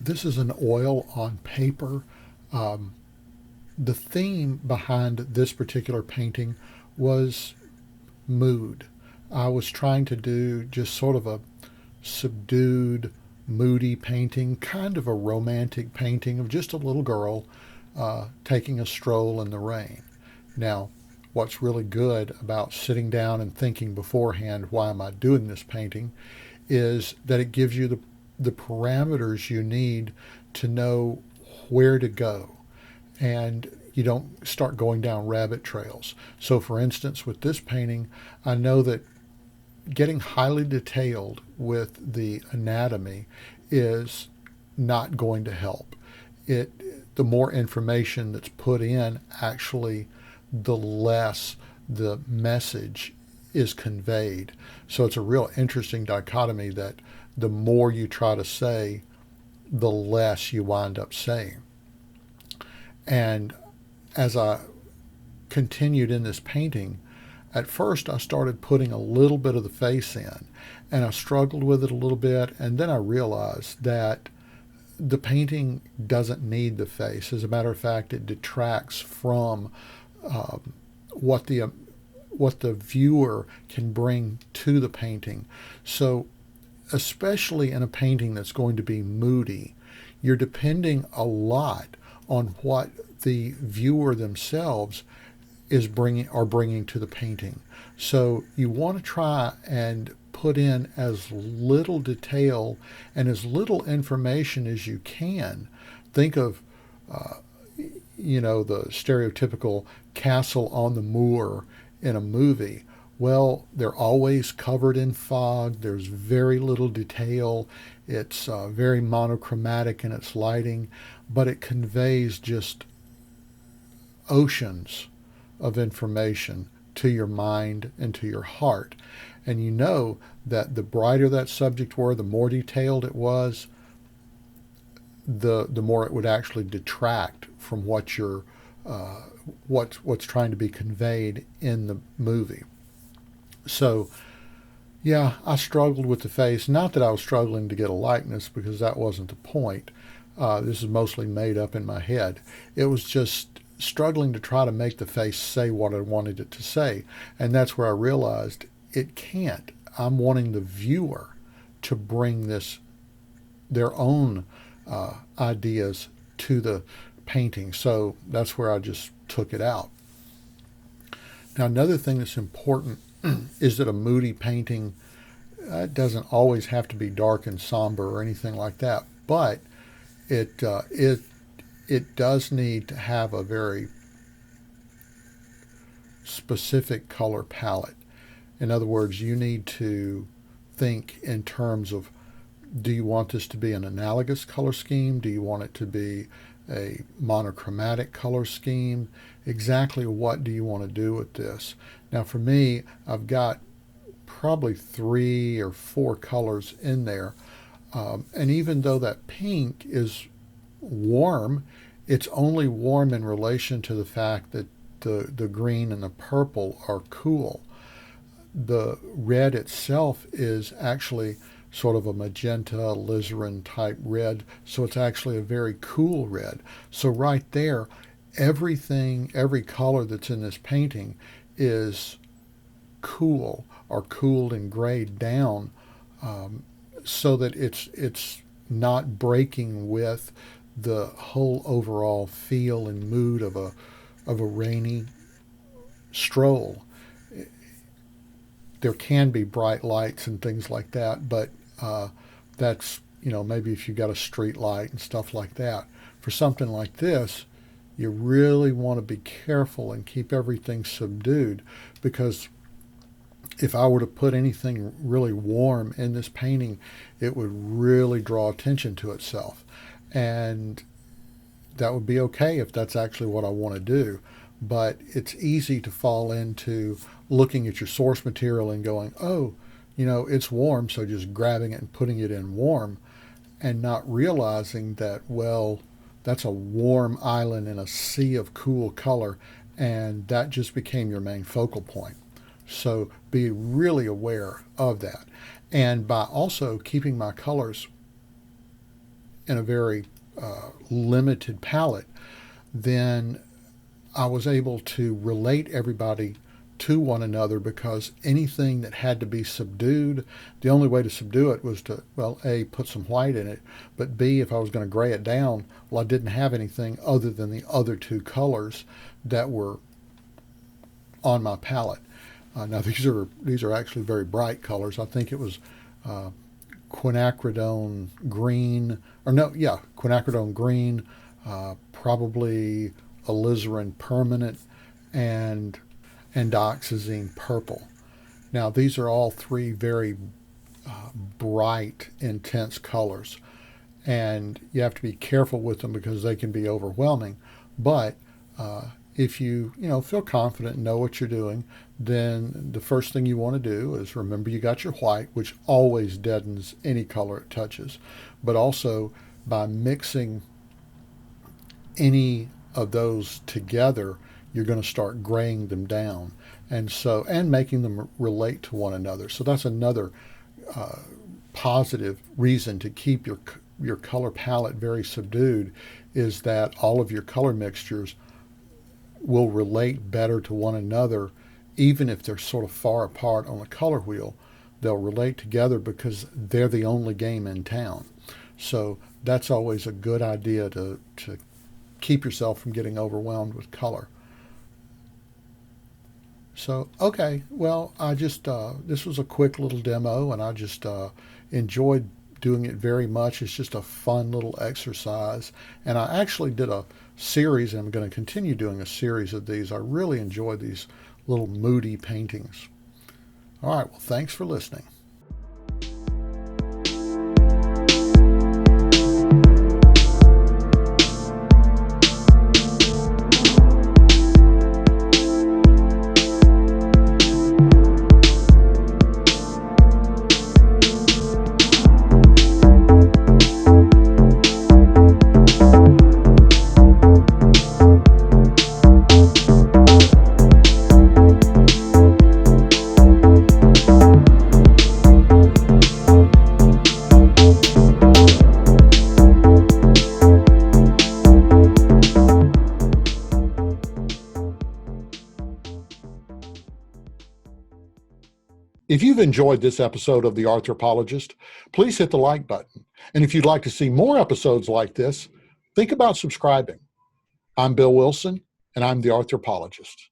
This is an oil on paper. Um, the theme behind this particular painting was mood. I was trying to do just sort of a subdued, moody painting, kind of a romantic painting of just a little girl taking a stroll in the rain. Now, what's really good about sitting down and thinking beforehand, why am I doing this painting, is that it gives you the parameters you need to know where to go. And you don't start going down rabbit trails. So, for instance, with this painting, I know that getting highly detailed with the anatomy is not going to help. The more information that's put in, actually, the less the message is conveyed. So it's a real interesting dichotomy that the more you try to say, the less you wind up saying. And as I continued in this painting, at first I started putting a little bit of the face in, and I struggled with it a little bit, and then I realized that the painting doesn't need the face. As a matter of fact, it detracts from um, what the viewer can bring to the painting. So, especially in a painting that's going to be moody, you're depending a lot on what the viewer themselves are bringing to the painting. So you want to try and put in as little detail and as little information as you can. Think of uh, the stereotypical castle on the moor in a movie. Well, they're always covered in fog. There's very little detail. It's very monochromatic in its lighting, but it conveys just oceans of information to your mind and to your heart. And you know that the brighter that subject were, the more detailed it was, the more it would actually detract from uh, what's trying to be conveyed in the movie. So yeah, I struggled with the face. Not that I was struggling to get a likeness, because that wasn't the point. This is mostly made up in my head. It was just struggling to try to make the face say what I wanted it to say. And that's where I realized it can't. I'm wanting the viewer to bring their own ideas to the painting. So that's where I just took it out. Now, another thing that's important is that a moody painting doesn't always have to be dark and somber or anything like that, but it does need to have a very specific color palette. In other words, you need to think in terms of, do you want this to be an analogous color scheme? Do you want it to be a monochromatic color scheme? Exactly what do you want to do with this? Now, for me, I've got probably 3 or 4 colors in there. And even though that pink is warm, it's only warm in relation to the fact that the green and the purple are cool. The red itself is actually sort of a magenta, alizarin type red, so it's actually a very cool red. So right there, every color that's in this painting is cool or cooled and grayed down, so that it's not breaking with the whole overall feel and mood of a rainy stroll. There can be bright lights and things like that, but that's, maybe if you got a street light and stuff like that. For something like this, you really want to be careful and keep everything subdued, because if I were to put anything really warm in this painting, it would really draw attention to itself. And that would be okay if that's actually what I want to do. But it's easy to fall into looking at your source material and going, oh, it's warm, so just grabbing it and putting it in warm, and not realizing that, well, that's a warm island in a sea of cool color, and that just became your main focal point. So be really aware of that. And by also keeping my colors in a very limited palette, then I was able to relate everybody to one another, because anything that had to be subdued, the only way to subdue it was to, well, A, put some white in it, but B, if I was going to gray it down, well, I didn't have anything other than the other two colors that were on my palette. Now these are actually very bright colors. I think it was quinacridone green, or no, yeah, quinacridone green, probably alizarin permanent, and dioxazine purple. Now these are all three very bright, intense colors, and you have to be careful with them because they can be overwhelming. But if you feel confident and know what you're doing, then the first thing you want to do is remember you got your white, which always deadens any color it touches. But also, by mixing any of those together, you're going to start graying them down, and making them relate to one another. So that's another positive reason to keep your color palette very subdued, is that all of your color mixtures will relate better to one another, even if they're sort of far apart on the color wheel. They'll relate together because they're the only game in town. So that's always a good idea to keep yourself from getting overwhelmed with color. So, okay, well, I just, this was a quick little demo, and I just enjoyed doing it very much. It's just a fun little exercise. And I actually did a series, and I'm going to continue doing a series of these. I really enjoy these little moody paintings. All right, well, thanks for listening. If you've enjoyed this episode of The Arthropologist, please hit the like button. And if you'd like to see more episodes like this, think about subscribing. I'm Bill Wilson, and I'm The Arthropologist.